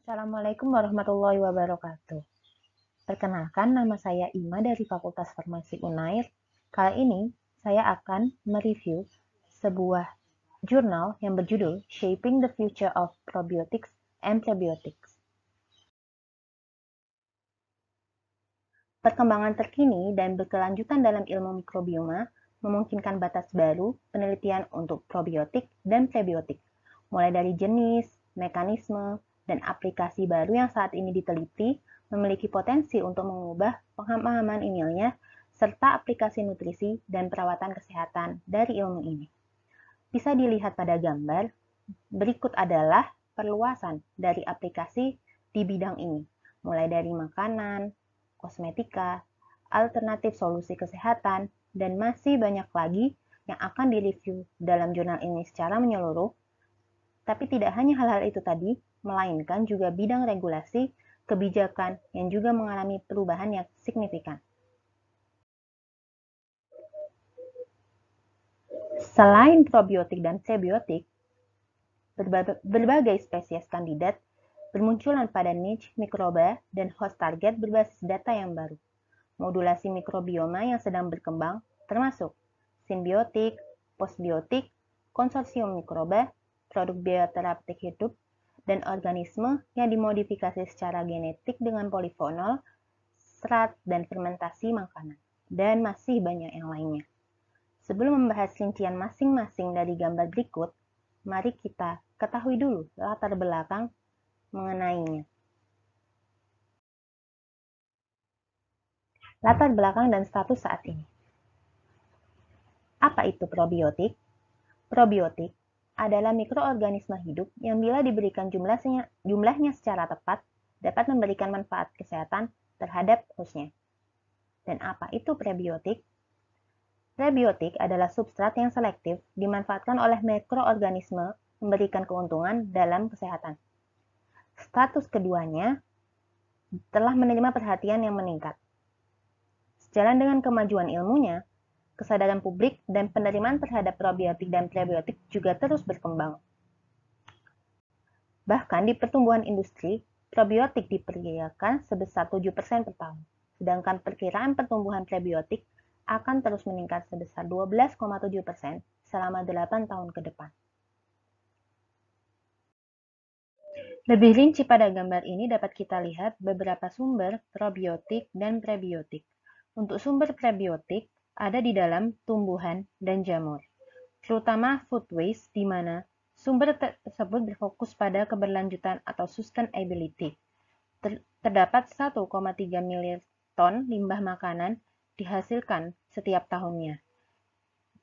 Assalamualaikum warahmatullahi wabarakatuh. Perkenalkan, nama saya Ima dari Fakultas Farmasi Unair. Kali ini, saya akan mereview sebuah jurnal yang berjudul Shaping the Future of Probiotics and Prebiotics. Perkembangan terkini dan berkelanjutan dalam ilmu mikrobioma memungkinkan batas baru penelitian untuk probiotik dan prebiotik, mulai dari jenis, mekanisme, dan aplikasi baru yang saat ini diteliti memiliki potensi untuk mengubah pemahaman ilmiah serta aplikasi nutrisi dan perawatan kesehatan dari ilmu ini. Bisa dilihat pada gambar, berikut adalah perluasan dari aplikasi di bidang ini, mulai dari makanan, kosmetika, alternatif solusi kesehatan, dan masih banyak lagi yang akan direview dalam jurnal ini secara menyeluruh. Tapi tidak hanya hal-hal itu tadi, melainkan juga bidang regulasi, kebijakan yang juga mengalami perubahan yang signifikan. Selain probiotik dan prebiotik, berbagai spesies kandidat bermunculan pada niche mikroba dan host target berbasis data yang baru. Modulasi mikrobioma yang sedang berkembang termasuk simbiotik, postbiotik, konsorsium mikroba, produk bioterapeutik hidup, dan organisme yang dimodifikasi secara genetik dengan polifonol, serat, dan fermentasi makanan, dan masih banyak yang lainnya. Sebelum membahas rincian masing-masing dari gambar berikut, mari kita ketahui dulu latar belakang mengenainya. Latar belakang dan status saat ini. Apa itu probiotik? Probiotik adalah mikroorganisme hidup yang bila diberikan jumlahnya secara tepat dapat memberikan manfaat kesehatan terhadap hostnya. Dan apa itu prebiotik? Prebiotik adalah substrat yang selektif dimanfaatkan oleh mikroorganisme memberikan keuntungan dalam kesehatan. Status keduanya telah menerima perhatian yang meningkat. Sejalan dengan kemajuan ilmunya, kesadaran publik dan penerimaan terhadap probiotik dan prebiotik juga terus berkembang. Bahkan di pertumbuhan industri, probiotik diperkirakan sebesar 7% per tahun, sedangkan perkiraan pertumbuhan prebiotik akan terus meningkat sebesar 12,7% selama 8 tahun ke depan. Lebih rinci pada gambar ini dapat kita lihat beberapa sumber probiotik dan prebiotik. Untuk sumber prebiotik ada di dalam tumbuhan dan jamur, terutama food waste di mana sumber tersebut berfokus pada keberlanjutan atau sustainability. Terdapat 1,3 miliar ton limbah makanan dihasilkan setiap tahunnya.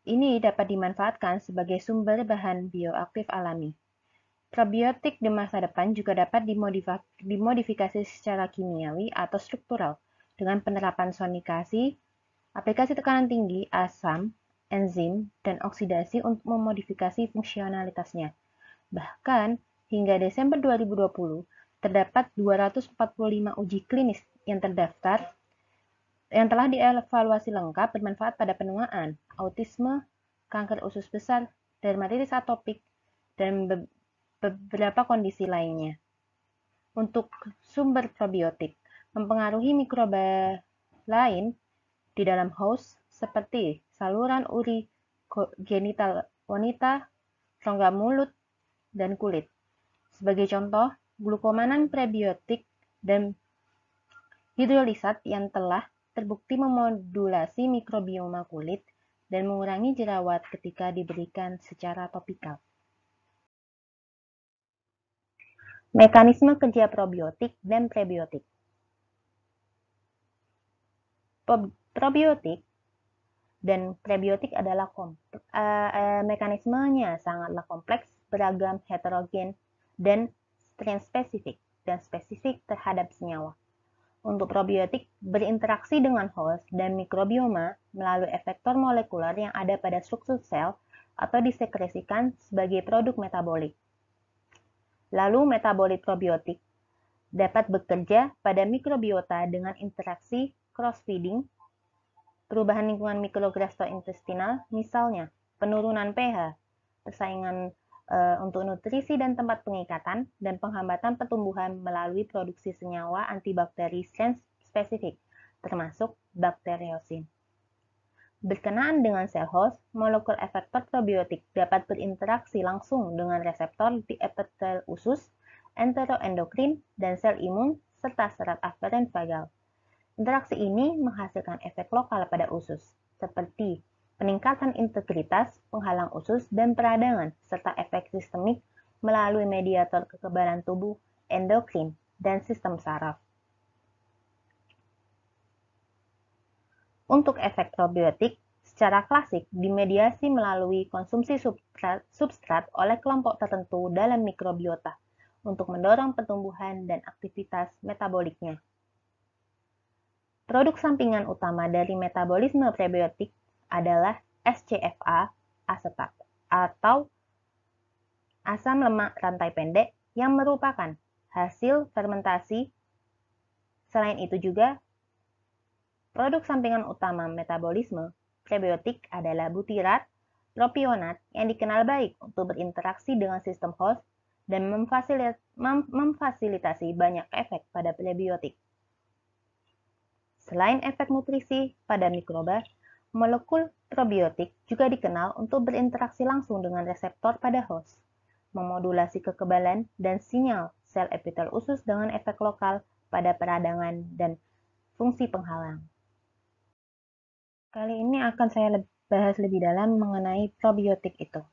Ini dapat dimanfaatkan sebagai sumber bahan bioaktif alami. Probiotik di masa depan juga dapat dimodifikasi secara kimiawi atau struktural dengan penerapan sonikasi, aplikasi tekanan tinggi, asam, enzim, dan oksidasi untuk memodifikasi fungsionalitasnya. Bahkan, hingga Desember 2020, terdapat 245 uji klinis yang terdaftar yang telah dievaluasi lengkap bermanfaat pada penuaan, autisme, kanker usus besar, dermatitis atopik, dan beberapa kondisi lainnya. Untuk sumber probiotik, mempengaruhi mikroba lain di dalam host seperti saluran uri genital wanita, rongga mulut, dan kulit. Sebagai contoh, glukomanan prebiotik dan hidrolisat yang telah terbukti memodulasi mikrobioma kulit dan mengurangi jerawat ketika diberikan secara topikal. Mekanisme kerja probiotik dan prebiotik. Probiotik dan prebiotik adalah mekanismenya sangatlah kompleks, beragam, heterogen, dan strain spesifik terhadap senyawa. Untuk probiotik berinteraksi dengan host dan mikrobioma melalui efektor molekuler yang ada pada struktur sel atau disekresikan sebagai produk metabolik. Lalu metabolit probiotik dapat bekerja pada mikrobiota dengan interaksi cross-feeding, perubahan lingkungan mikrogastrointestinal, misalnya penurunan pH, persaingan untuk nutrisi dan tempat pengikatan dan penghambatan pertumbuhan melalui produksi senyawa antibakteri strain spesifik, termasuk bakteriosin. Berkenaan dengan sel host, molekul efektor probiotik dapat berinteraksi langsung dengan reseptor di epitel usus, enteroendokrin, dan sel imun, serta serat aferen vagal. Interaksi ini menghasilkan efek lokal pada usus, seperti peningkatan integritas, penghalang usus, dan peradangan, serta efek sistemik melalui mediator kekebalan tubuh, endokrin, dan sistem saraf. Untuk efek probiotik, secara klasik dimediasi melalui konsumsi substrat oleh kelompok tertentu dalam mikrobiota untuk mendorong pertumbuhan dan aktivitas metaboliknya. Produk sampingan utama dari metabolisme prebiotik adalah SCFA asetat atau asam lemak rantai pendek yang merupakan hasil fermentasi. Selain itu juga, produk sampingan utama metabolisme prebiotik adalah butirat propionat yang dikenal baik untuk berinteraksi dengan sistem host dan memfasilitasi banyak efek pada prebiotik. Selain efek nutrisi pada mikroba, molekul probiotik juga dikenal untuk berinteraksi langsung dengan reseptor pada host, memodulasi kekebalan dan sinyal sel epitel usus dengan efek lokal pada peradangan dan fungsi penghalang. Kali ini akan saya bahas lebih dalam mengenai probiotik itu.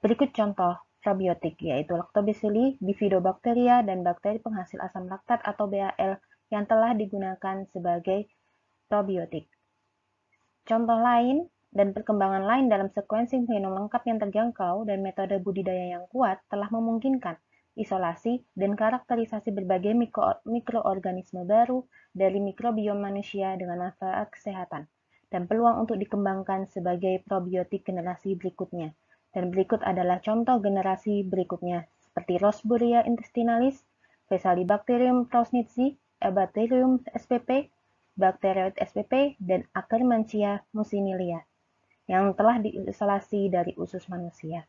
Berikut contoh probiotik, yaitu Lactobacilli, Bifidobacteria, dan bakteri penghasil asam laktat atau BAL yang telah digunakan sebagai probiotik. Contoh lain dan perkembangan lain dalam sequencing genom lengkap yang terjangkau dan metode budidaya yang kuat telah memungkinkan isolasi dan karakterisasi berbagai mikroorganisme baru dari mikrobiom manusia dengan manfaat kesehatan dan peluang untuk dikembangkan sebagai probiotik generasi berikutnya. Dan berikut adalah contoh generasi berikutnya seperti Rosburgia intestinalis, Faecalibacterium prausnitzii, Eubacterium spp, Bacteroid spp, dan Akkermansia mucinilia yang telah diisolasi dari usus manusia.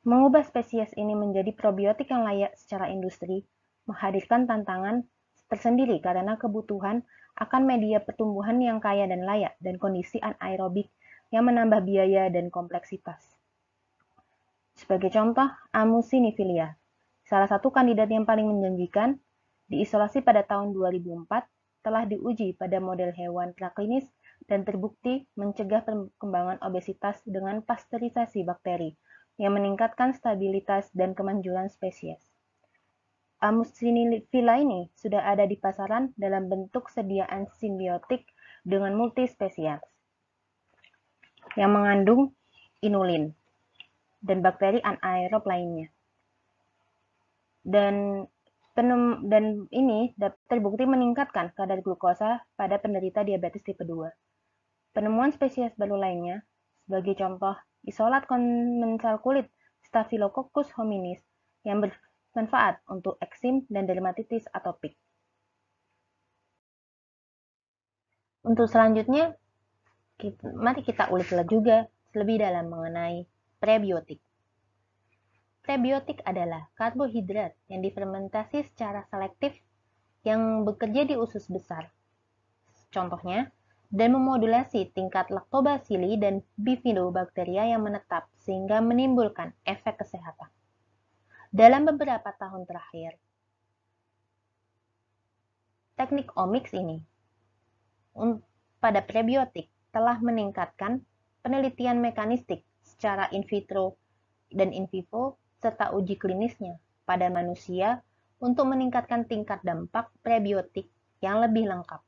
Mengubah spesies ini menjadi probiotik yang layak secara industri menghadirkan tantangan tersendiri karena kebutuhan akan media pertumbuhan yang kaya dan layak dan kondisi anaerobik yang menambah biaya dan kompleksitas. Sebagai contoh, Amuciniphila, salah satu kandidat yang paling menjanjikan, diisolasi pada tahun 2004, telah diuji pada model hewan praklinis dan terbukti mencegah perkembangan obesitas dengan pasteurisasi bakteri yang meningkatkan stabilitas dan kemanjuran spesies. Amuciniphila ini sudah ada di pasaran dalam bentuk sediaan simbiotik dengan multispesies yang mengandung inulin dan bakteri anaerob lainnya. Dan ini terbukti meningkatkan kadar glukosa pada penderita diabetes tipe 2. Penemuan spesies baru lainnya, sebagai contoh, isolat komensal kulit Staphylococcus hominis yang bermanfaat untuk eksim dan dermatitis atopik. Untuk selanjutnya, mari kita ulik juga lebih dalam mengenai prebiotik. Prebiotik adalah karbohidrat yang difermentasi secara selektif yang bekerja di usus besar. Contohnya, dan memodulasi tingkat Lactobacilli dan Bifidobacteria yang menetap sehingga menimbulkan efek kesehatan. Dalam beberapa tahun terakhir, teknik omics ini pada prebiotik telah meningkatkan penelitian mekanistik secara in vitro dan in vivo serta uji klinisnya pada manusia untuk meningkatkan tingkat dampak prebiotik yang lebih lengkap.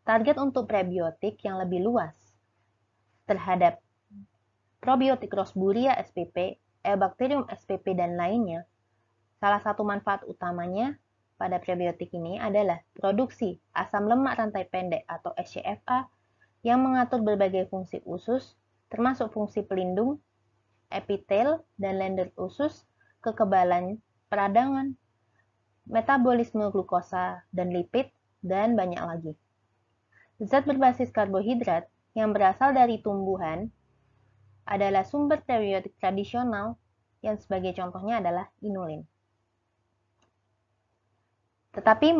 Target untuk prebiotik yang lebih luas terhadap probiotik Rosburgia spp, Eubacterium spp, dan lainnya, salah satu manfaat utamanya pada prebiotik ini adalah produksi asam lemak rantai pendek atau SCFA yang mengatur berbagai fungsi usus, termasuk fungsi pelindung, epitel dan lander usus, kekebalan peradangan, metabolisme glukosa dan lipid, dan banyak lagi. Zat berbasis karbohidrat yang berasal dari tumbuhan adalah sumber prebiotik tradisional yang sebagai contohnya adalah inulin. Tetapi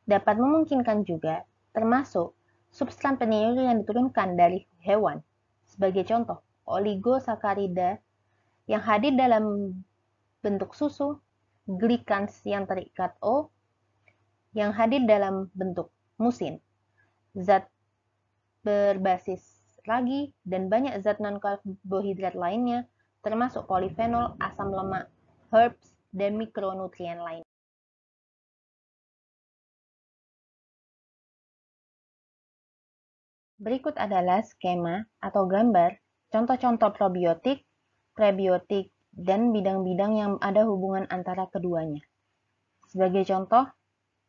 dapat memungkinkan juga termasuk substran penyeimbang yang diturunkan dari hewan. Sebagai contoh, oligosakarida yang hadir dalam bentuk susu, glikans yang terikat O yang hadir dalam bentuk musin, zat berbasis ragi, dan banyak zat non-karbohidrat lainnya, termasuk polifenol, asam lemak, herbs, dan mikronutrien lain. Berikut adalah skema atau gambar contoh-contoh probiotik, prebiotik, dan bidang-bidang yang ada hubungan antara keduanya. Sebagai contoh,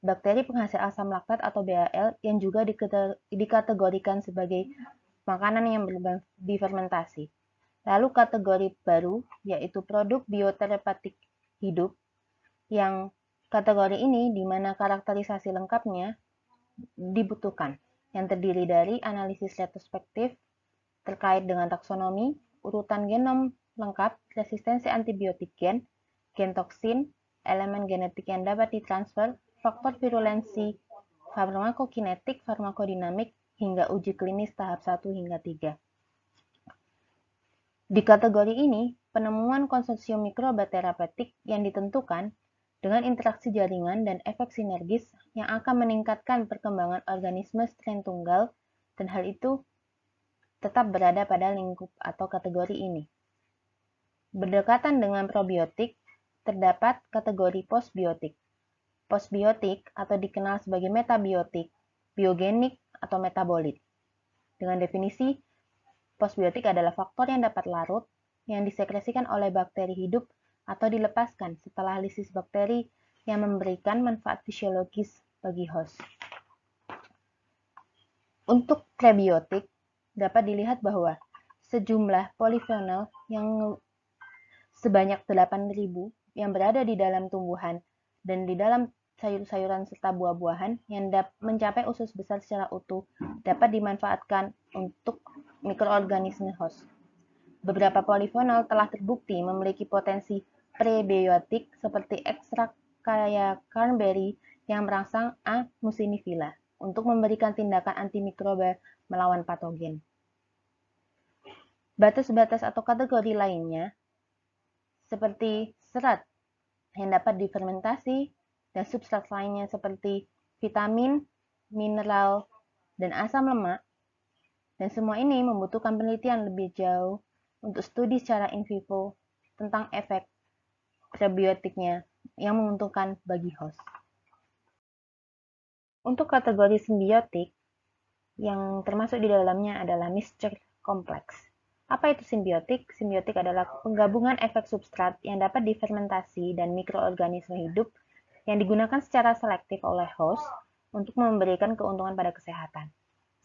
bakteri penghasil asam laktat atau BAL yang juga dikategorikan sebagai makanan yang difermentasi. Lalu kategori baru, yaitu produk bioterapeutik hidup, yang kategori ini di mana karakterisasi lengkapnya dibutuhkan, yang terdiri dari analisis retrospektif terkait dengan taksonomi, urutan genom lengkap, resistensi antibiotik gen toksin, elemen genetik yang dapat ditransfer, faktor virulensi, farmakokinetik, farmakodinamik, hingga uji klinis tahap 1 hingga 3. Di kategori ini, penemuan konsorsium mikroba terapeutik yang ditentukan dengan interaksi jaringan dan efek sinergis yang akan meningkatkan perkembangan organisme strain tunggal, dan hal itu tetap berada pada lingkup atau kategori ini. Berdekatan dengan probiotik, terdapat kategori postbiotik. Postbiotik atau dikenal sebagai metabiotik, biogenik, atau metabolit. Dengan definisi, postbiotik adalah faktor yang dapat larut yang disekresikan oleh bakteri hidup atau dilepaskan setelah lisis bakteri yang memberikan manfaat fisiologis bagi host. Untuk prebiotik, dapat dilihat bahwa sejumlah polifenol yang sebanyak 8.000 yang berada di dalam tumbuhan dan di dalam sayur-sayuran serta buah-buahan yang mencapai usus besar secara utuh dapat dimanfaatkan untuk mikroorganisme host. Beberapa polifenol telah terbukti memiliki potensi prebiotik seperti ekstrak kaya cranberry yang merangsang A. mucinifila untuk memberikan tindakan antimikroba melawan patogen. Batas-batas atau kategori lainnya seperti serat yang dapat difermentasi dan substrat lainnya seperti vitamin, mineral, dan asam lemak, dan semua ini membutuhkan penelitian lebih jauh untuk studi secara in vivo tentang efek prebiotiknya yang menguntungkan bagi host. Untuk kategori simbiotik, yang termasuk di dalamnya adalah mixture kompleks. Apa itu simbiotik? Simbiotik adalah penggabungan efek substrat yang dapat difermentasi dan mikroorganisme hidup yang digunakan secara selektif oleh host untuk memberikan keuntungan pada kesehatan.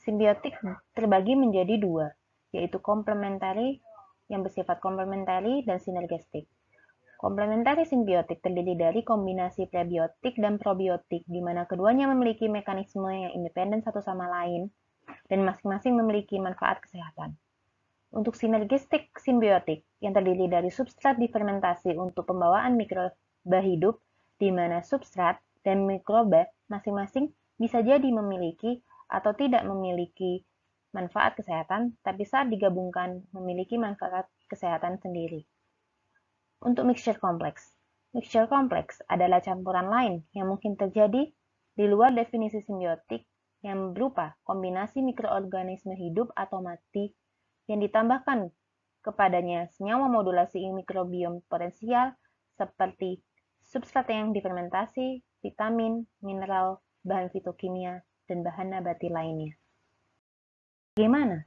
Simbiotik terbagi menjadi dua, yaitu komplementari yang bersifat komplementari dan sinergistik. Komplementari simbiotik terdiri dari kombinasi prebiotik dan probiotik, di mana keduanya memiliki mekanisme yang independen satu sama lain dan masing-masing memiliki manfaat kesehatan. Untuk sinergistik simbiotik yang terdiri dari substrat difermentasi untuk pembawaan mikroba hidup, di mana substrat dan mikroba masing-masing bisa jadi memiliki atau tidak memiliki manfaat kesehatan, tapi saat digabungkan memiliki manfaat kesehatan sendiri. Untuk mixture kompleks adalah campuran lain yang mungkin terjadi di luar definisi simbiotik yang berupa kombinasi mikroorganisme hidup atau mati yang ditambahkan kepadanya senyawa modulasi mikrobiom potensial seperti substrat yang difermentasi, vitamin, mineral, bahan fitokimia, dan bahan nabati lainnya. Bagaimana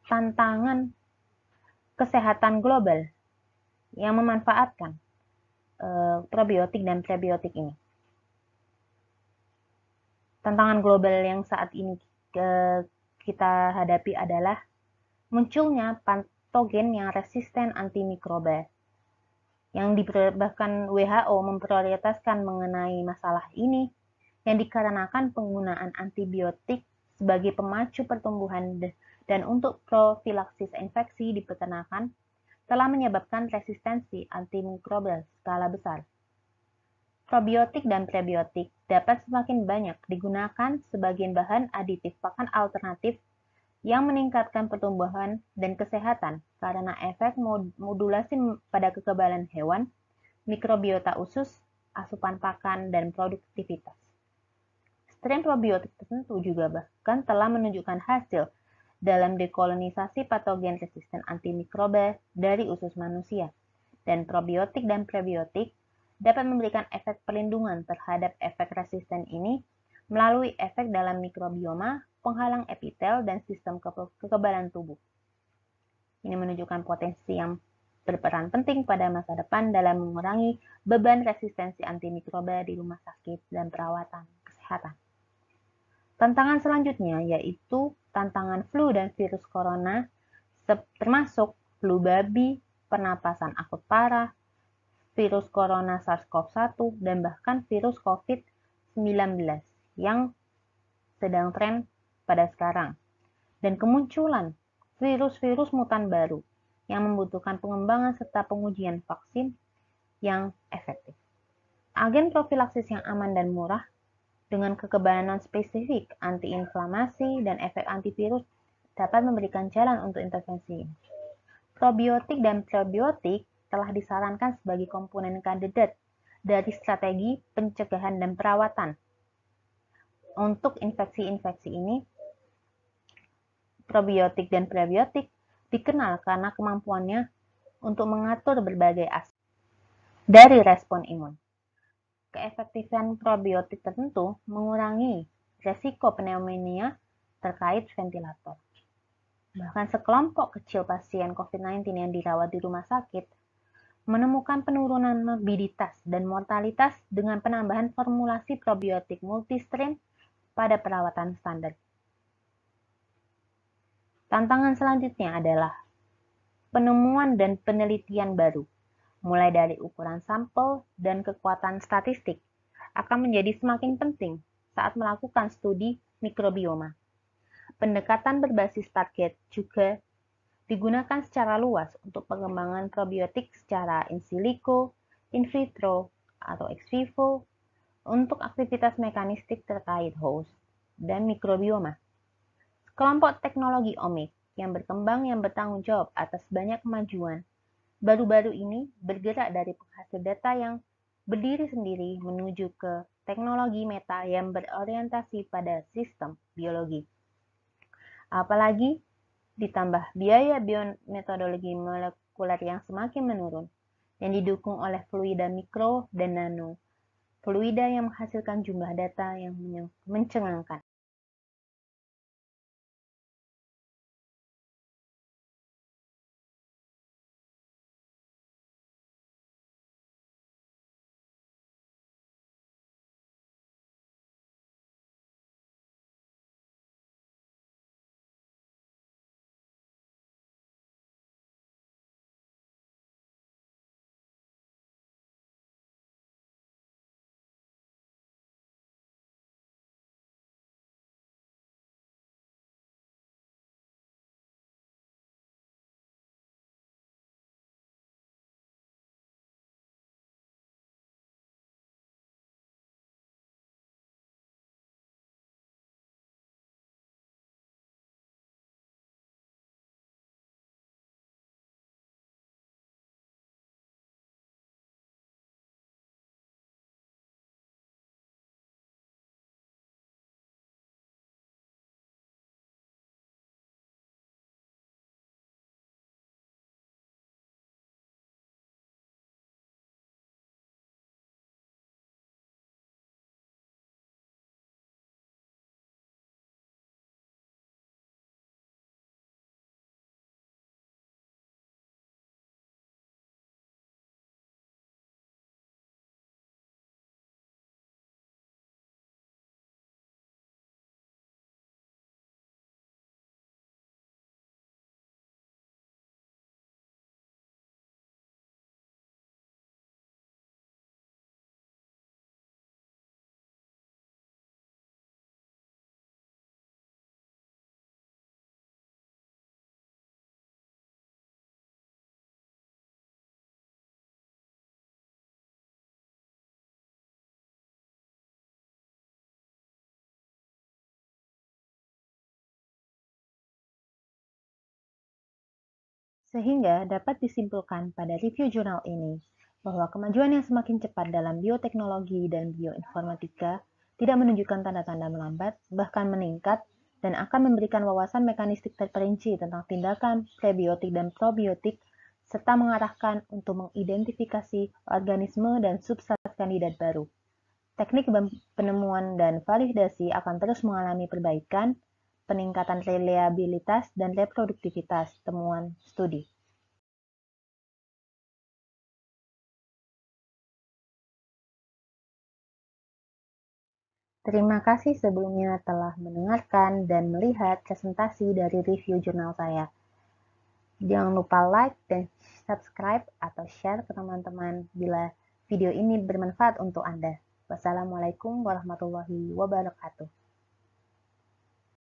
tantangan kesehatan global yang memanfaatkan probiotik dan prebiotik ini? Tantangan global yang saat ini kita hadapi adalah munculnya patogen yang resisten antimikroba. Yang bahkan WHO memprioritaskan mengenai masalah ini yang dikarenakan penggunaan antibiotik sebagai pemacu pertumbuhan dan untuk profilaksis infeksi di peternakan telah menyebabkan resistensi antimikrobial skala besar. Probiotik dan prebiotik dapat semakin banyak digunakan sebagai bahan aditif pakan alternatif yang meningkatkan pertumbuhan dan kesehatan karena efek modulasi pada kekebalan hewan, mikrobiota usus, asupan pakan, dan produktivitas. Strain probiotik tertentu juga bahkan telah menunjukkan hasil dalam dekolonisasi patogen resisten antimikroba dari usus manusia, dan probiotik dan prebiotik dapat memberikan efek perlindungan terhadap efek resisten ini melalui efek dalam mikrobioma, penghalang epitel, dan sistem kekebalan tubuh. Ini menunjukkan potensi yang berperan penting pada masa depan dalam mengurangi beban resistensi antimikroba di rumah sakit dan perawatan kesehatan. Tantangan selanjutnya yaitu tantangan flu dan virus corona, termasuk flu babi, pernapasan akut parah, virus corona SARS-CoV-1, dan bahkan virus COVID-19 yang sedang tren pada sekarang, dan kemunculan virus-virus mutan baru yang membutuhkan pengembangan serta pengujian vaksin yang efektif. Agen profilaksis yang aman dan murah dengan kekebalan non-spesifik, antiinflamasi, dan efek antivirus dapat memberikan jalan untuk intervensi. Probiotik dan prebiotik telah disarankan sebagai komponen kandidat dari strategi pencegahan dan perawatan. Untuk infeksi-infeksi ini, probiotik dan prebiotik dikenal karena kemampuannya untuk mengatur berbagai aspek dari respon imun. Keefektifan probiotik tertentu mengurangi resiko pneumonia terkait ventilator. Bahkan sekelompok kecil pasien COVID-19 yang dirawat di rumah sakit menemukan penurunan morbiditas dan mortalitas dengan penambahan formulasi probiotik multistrain pada perawatan standar. Tantangan selanjutnya adalah penemuan dan penelitian baru, mulai dari ukuran sampel dan kekuatan statistik, akan menjadi semakin penting saat melakukan studi mikrobioma. Pendekatan berbasis target juga digunakan secara luas untuk pengembangan probiotik secara in silico, in vitro, atau ex vivo untuk aktivitas mekanistik terkait host dan mikrobioma. Kelompok teknologi omik yang berkembang yang bertanggung jawab atas banyak kemajuan baru-baru ini bergerak dari penghasil data yang berdiri sendiri menuju ke teknologi meta yang berorientasi pada sistem biologi. Apalagi ditambah biaya biometodologi molekuler yang semakin menurun, yang didukung oleh fluida mikro dan nano, fluida yang menghasilkan jumlah data yang mencengangkan. Sehingga dapat disimpulkan pada review jurnal ini bahwa kemajuan yang semakin cepat dalam bioteknologi dan bioinformatika tidak menunjukkan tanda-tanda melambat, bahkan meningkat, dan akan memberikan wawasan mekanistik terperinci tentang tindakan prebiotik dan probiotik, serta mengarahkan untuk mengidentifikasi organisme dan substrat kandidat baru. Teknik penemuan dan validasi akan terus mengalami perbaikan, peningkatan reliabilitas, dan reproduktivitas temuan studi. Terima kasih sebelumnya telah mendengarkan dan melihat presentasi dari review jurnal saya. Jangan lupa like dan subscribe atau share ke teman-teman bila video ini bermanfaat untuk Anda. Wassalamualaikum warahmatullahi wabarakatuh.